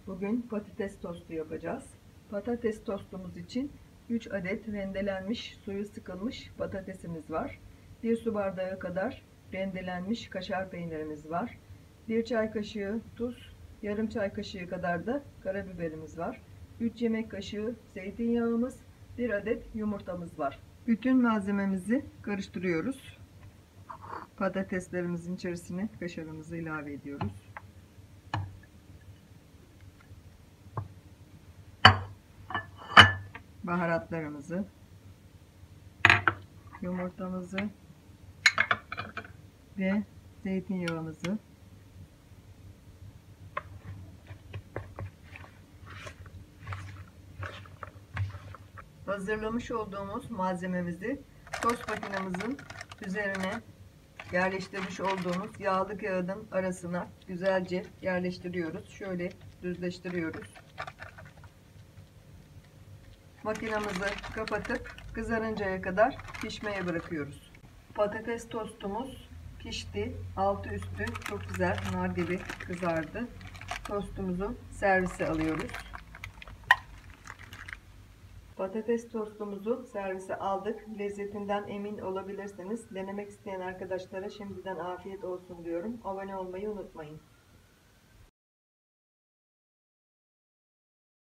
Bugün patates tostu yapacağız. Patates tostumuz için 3 adet rendelenmiş, suyu sıkılmış patatesimiz var. 1 su bardağı kadar rendelenmiş kaşar peynirimiz var. 1 çay kaşığı tuz, yarım çay kaşığı kadar da karabiberimiz var. 3 yemek kaşığı zeytinyağımız, 1 adet yumurtamız var. Bütün malzememizi karıştırıyoruz. Patateslerimizin içerisine kaşarımızı ilave ediyoruz. Baharatlarımızı, yumurtamızı ve zeytinyağımızı hazırlamış olduğumuz malzememizi tost makinemizin üzerine yerleştirmiş olduğumuz yağlı kağıdın arasına güzelce yerleştiriyoruz. Şöyle düzleştiriyoruz. Makinamızı kapatıp kızarıncaya kadar pişmeye bırakıyoruz. Patates tostumuz pişti. Altı üstü çok güzel nar gibi kızardı. Tostumuzu servise alıyoruz. Patates tostumuzu servise aldık. Lezzetinden emin olabilirsiniz. Denemek isteyen arkadaşlara şimdiden afiyet olsun diyorum. Abone olmayı unutmayın.